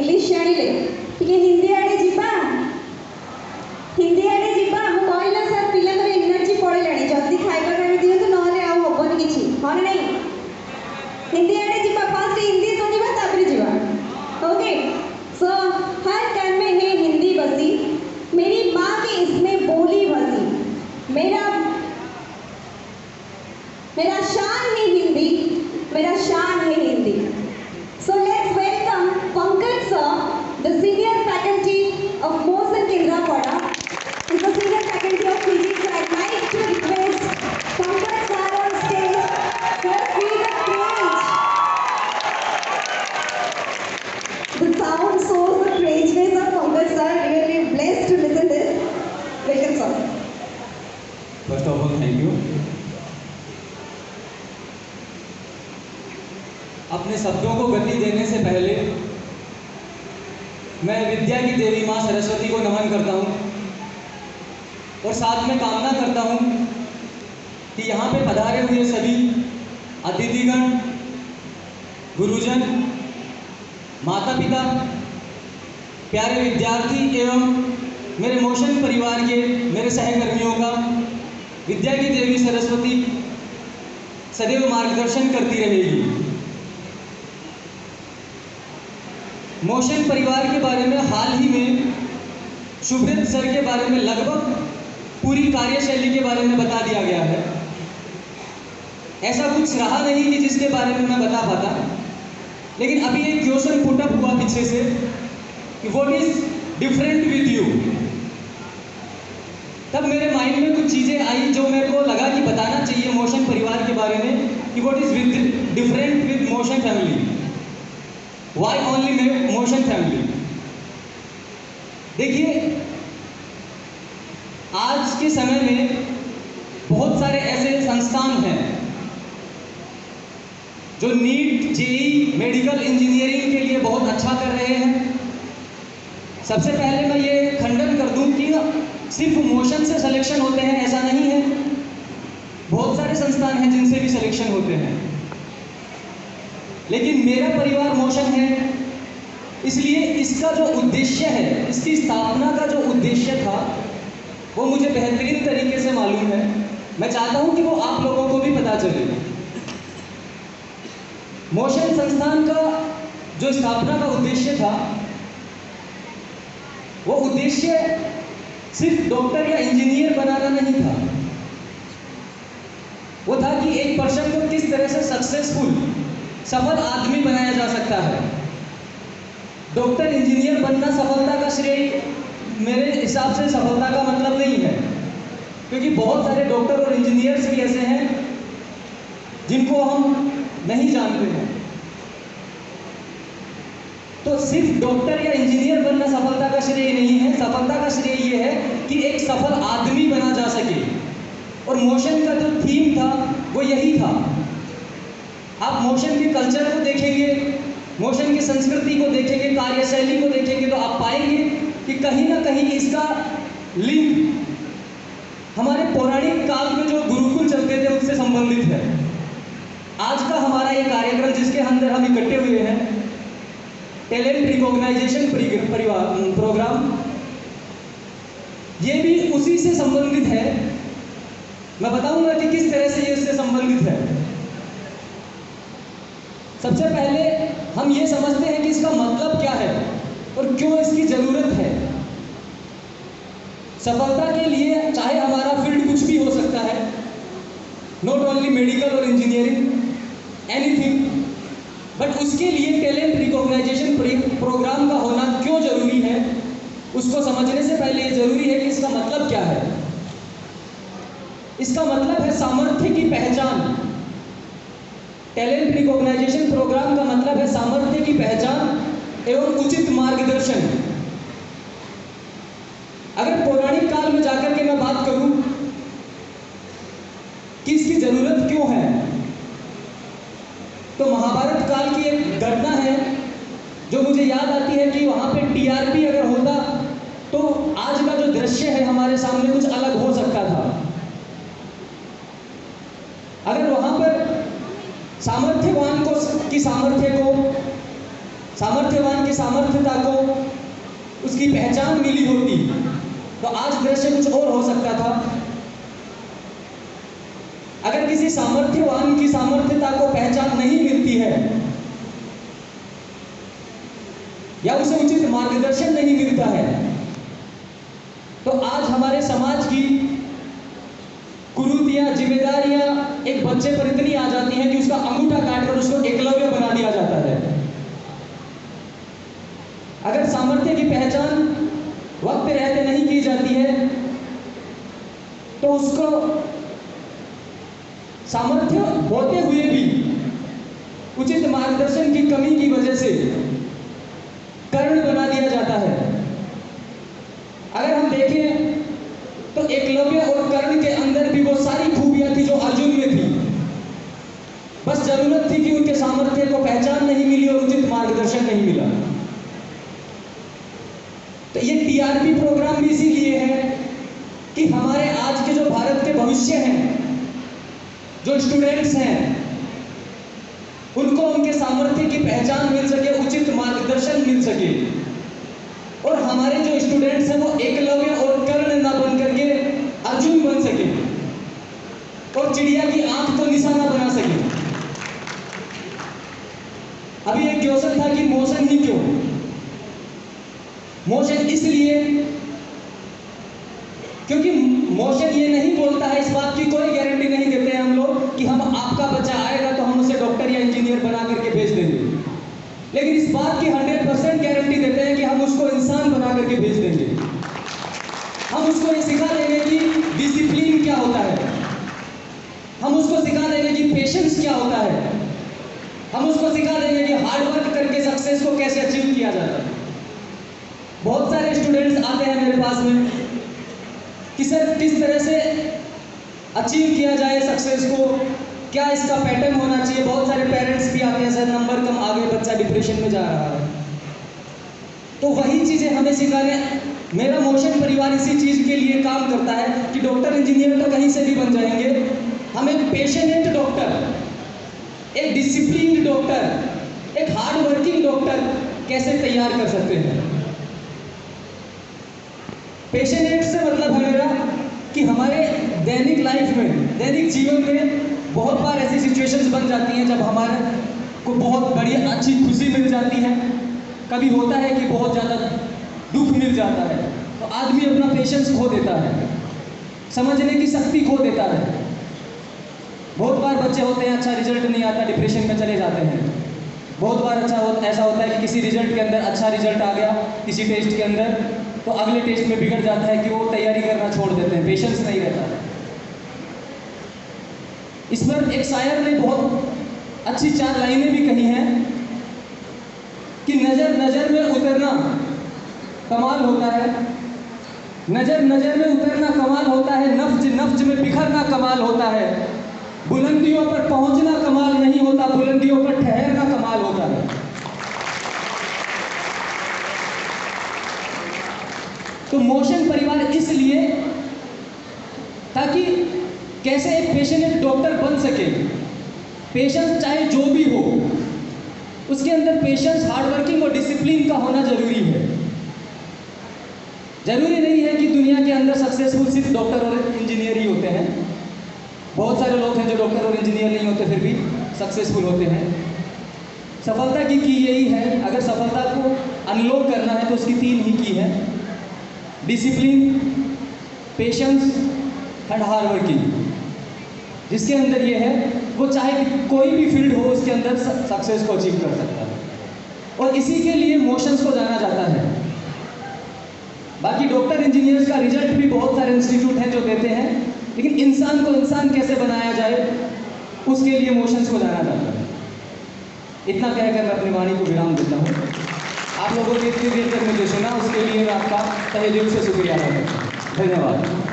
English जानिले टिके हिंदी आड़े जीवा मु कहला सर पिलांकर एनर्जी पड़ेलानी जल्दी खाइबा खाइ दियंतु नहले आ होबनी किछि हन नै हिंदी आड़े जीवा फास्ट हिंदी सुनिबा तापर जीवा ओके सो हर कान में है हिंदी बसी मेरी माँ के इसमें बोली बसी मेरा शान है हिंदी मेरा शान है Hindi so let's welcome Pankaj sir the senior faculty of motion Kendrapara is the senior faculty of physics. I'd like to request Pankaj sir on stage. Sir, feel the cringe. The sound shows the cringeness of Pankaj sir. Really blessed to listen this. Welcome sir. First of all, thank you. अपने शब्दों को गति देने से पहले मैं विद्या की देवी माँ सरस्वती को नमन करता हूँ और साथ में कामना करता हूँ कि यहाँ पे पधारे हुए सभी अतिथिगण, गुरुजन, माता पिता, प्यारे विद्यार्थी एवं मेरे मोशन परिवार के मेरे सहकर्मियों का विद्या की देवी सरस्वती सदैव मार्गदर्शन करती रहेगी। मोशन परिवार के बारे में हाल ही में शुभ्रित सर के बारे में लगभग पूरी कार्यशैली के बारे में बता दिया गया है। ऐसा कुछ रहा नहीं कि जिसके बारे में मैं बता पाता, लेकिन अभी एक क्वेश्चन पुट अप हुआ पीछे से कि what is different with you. तब मेरे माइंड में कुछ चीज़ें आई जो मेरे को लगा कि बताना चाहिए मोशन परिवार के बारे में कि what is with different with motion family, why only motion family. देखिए, आज के समय में बहुत सारे ऐसे संस्थान हैं जो नीट, जेई, मेडिकल इंजीनियरिंग के लिए बहुत अच्छा कर रहे हैं। सबसे पहले मैं ये खंडन कर दूं कि सिर्फ मोशन से सिलेक्शन होते हैं ऐसा नहीं है, बहुत सारे संस्थान हैं जिनसे भी सिलेक्शन होते हैं। लेकिन मेरा परिवार मोशन है, इसलिए इसका जो उद्देश्य है, इसकी स्थापना का जो उद्देश्य था वो मुझे बेहतरीन तरीके से मालूम है। मैं चाहता हूं कि वो आप लोगों को भी पता चले। मोशन संस्थान का जो स्थापना का उद्देश्य था वो उद्देश्य सिर्फ डॉक्टर या इंजीनियर बनाना नहीं था, वो था कि एक पर्सन को किस तरह से सक्सेसफुल, सफल आदमी बनाया जा सकता है। डॉक्टर इंजीनियर बनना सफलता का श्रेय मेरे हिसाब से सफलता का मतलब नहीं है, क्योंकि बहुत सारे डॉक्टर और इंजीनियर्स भी ऐसे हैं जिनको हम नहीं जानते हैं। तो सिर्फ डॉक्टर या इंजीनियर बनना सफलता का श्रेय नहीं है, सफलता का श्रेय ये है कि एक सफल आदमी बना जा सके। और मोशन का जो थीम था वो यही था। आप मोशन के कल्चर को देखेंगे, मोशन की संस्कृति को देखेंगे, कार्यशैली को देखेंगे, तो आप पाएंगे कि कहीं ना कहीं इसका लिंक हमारे पौराणिक काल में जो गुरुकुल चलते थे उससे संबंधित है। आज का हमारा ये कार्यक्रम जिसके अंदर हम इकट्ठे हुए हैं, टैलेंट रिकॉग्नाइजेशन प्रोग्राम, ये भी उसी से संबंधित है। मैं बताऊंगा कि किस तरह से ये उससे संबंधित है। सबसे पहले हम ये समझते हैं कि इसका मतलब क्या है और क्यों इसकी जरूरत है। सफलता के लिए चाहे हमारा फील्ड कुछ भी हो सकता है, नॉट ओनली मेडिकल और इंजीनियरिंग, एनीथिंग, बट उसके लिए टैलेंट रिकॉग्नाइजेशन प्रोग्राम का होना क्यों जरूरी है, उसको समझने से पहले ये जरूरी है कि इसका मतलब क्या है। इसका मतलब है सामर्थ्य की पहचान। टैलेंट रिकॉग्नाइजेशन प्रोग्राम का मतलब है सामर्थ्य की पहचान एवं उचित मार्गदर्शन। अगर पौराणिक काल में जाकर के मैं बात करूं कि इसकी जरूरत क्यों है, तो महाभारत काल की एक घटना है जो मुझे याद आती है कि वहां पे टीआरपी अगर होता तो आज का जो दृश्य है हमारे सामने कुछ अलग हो सकता था। अगर वहां पर सामर्थ्यवान की सामर्थ्य को सामर्थ्यवान की सामर्थ्यता को उसकी पहचान मिली होती तो आज दृश्य कुछ और हो सकता था। अगर किसी सामर्थ्यवान की सामर्थ्यता को पहचान नहीं मिलती है या उसे उचित मार्गदर्शन नहीं मिलता है तो आज हमारे समाज की कुरीतियां, जिम्मेदारियां एक बच्चे पर इतनी आ जाती हैं कि उसका अंगूठा काटकर उसको एकलव्य बना दिया जाता है। अगर सामर्थ्य की पहचान वक्त रहते नहीं की जाती है तो उसको सामर्थ्य होते हुए भी उचित मार्गदर्शन की कमी की वजह से कर्ण बना दिया जाता है। अगर हम देखें तो एकलव्य और कर्ण के अंदर भी वो सारी खूबियां थी जो अर्जुन में थी, बस जरूरत थी कि उनके सामर्थ्य को पहचान नहीं मिली और उचित मार्गदर्शन नहीं मिला। तो ये टीआरपी प्रोग्राम भी इसीलिए है कि हमारे आज के जो भारत के भविष्य हैं, जो स्टूडेंट्स हैं, उनको उनके सामर्थ्य की पहचान मिल सके, उचित मार्गदर्शन मिल सके और हमारे जो स्टूडेंट्स हैं वो एकलव्य और कर्ण ना बन करके अर्जुन बन सके और चिड़िया की आंख को निशाना बना सके। अभी एक क्वेश्चन था कि मोशन ही क्यों? मोशन इसलिए क्योंकि मोशन ये नहीं बोलता है, इस बात की कोई गारंटी नहीं देते हैं हम लोग कि हम आपका बच्चा आएगा तो हम उसे डॉक्टर या इंजीनियर बना करके भेज देंगे, लेकिन इस बात की 100% गारंटी देते हैं कि हम उसको इंसान बना करके भेज देंगे। हम उसको ये सिखा देंगे कि डिसिप्लिन क्या होता है, हम उसको सिखा देंगे कि पेशेंस क्या होता है, हम उसको सिखा देंगे कि हार्ड वर्क करके सक्सेस को कैसे अचीव किया जाता है। बहुत सारे स्टूडेंट्स आते हैं मेरे पास में कि सर किस तरह से अचीव किया जाए सक्सेस को, क्या इसका पैटर्न होना चाहिए। बहुत सारे पेरेंट्स भी आते हैं, सर नंबर कम आ गए, बच्चा डिप्रेशन में जा रहा है। तो वही चीज़ें हमें सिखाने, मेरा मोशन परिवार इसी चीज़ के लिए काम करता है कि डॉक्टर इंजीनियर तो कहीं से भी बन जाएंगे, हम एक पेशेंट डॉक्टर, एक डिसिप्लिन डॉक्टर, एक हार्ड वर्किंग डॉक्टर कैसे तैयार कर सकते हैं। पेशेंट से मतलब है मेरा कि हमारे दैनिक लाइफ में, दैनिक जीवन में बहुत बार ऐसी सिचुएशंस बन जाती हैं जब हमारे को बहुत बड़ी अच्छी खुशी मिल जाती है, कभी होता है कि बहुत ज़्यादा दुख मिल जाता है, तो आदमी अपना पेशेंस खो देता है, समझने की शक्ति खो देता है। बहुत बार बच्चे होते हैं, अच्छा रिजल्ट नहीं आता, डिप्रेशन में चले जाते हैं। बहुत बार ऐसा होता है कि किसी रिजल्ट के अंदर अच्छा रिजल्ट आ गया किसी टेस्ट के अंदर, तो अगले टेस्ट में बिगड़ जाता है कि वो तैयारी करना छोड़ देते हैं, पेशेंस नहीं रहता। इस पर एक शायर ने बहुत अच्छी 4 लाइनें भी कही हैं कि नजर नजर में उतरना कमाल होता है, नजर नजर में उतरना कमाल होता है, नफ्ज नफ्ज में बिखरना कमाल होता है, बुलंदियों पर पहुंचना कमाल नहीं होता, बुलंदियों पर ठहरना कमाल होता है। तो मोशन परिवार इसलिए ताकि कैसे एक पेशेंट डॉक्टर बन सके। पेशेंस चाहे जो भी हो, उसके अंदर पेशेंस, हार्डवर्किंग और डिसिप्लिन का होना जरूरी है। जरूरी नहीं है कि दुनिया के अंदर सक्सेसफुल सिर्फ डॉक्टर और इंजीनियर ही होते हैं। बहुत सारे लोग हैं जो डॉक्टर और इंजीनियर नहीं होते फिर भी सक्सेसफुल होते हैं। सफलता की यही है, अगर सफलता को अनलॉक करना है तो उसकी 3 ही की है, discipline, patience and hard working. जिसके अंदर ये है वो चाहे कोई भी फील्ड हो उसके अंदर सक्सेस को अचीव कर सकता है, और इसी के लिए मोशंस को जाना जाता है। बाकी डॉक्टर इंजीनियर्स का रिजल्ट भी बहुत सारे इंस्टीट्यूट हैं जो देते हैं, लेकिन इंसान को इंसान कैसे बनाया जाए उसके लिए मोशंस को जाना जाता है। इतना कहकर मैं अपनी वाणी को विराम देता हूँ। आप लोगों ने इतनी देर तक मुझे सुना उसके लिए मैं आपका तहे दिल से शुक्रिया अदा करता हूँ। धन्यवाद।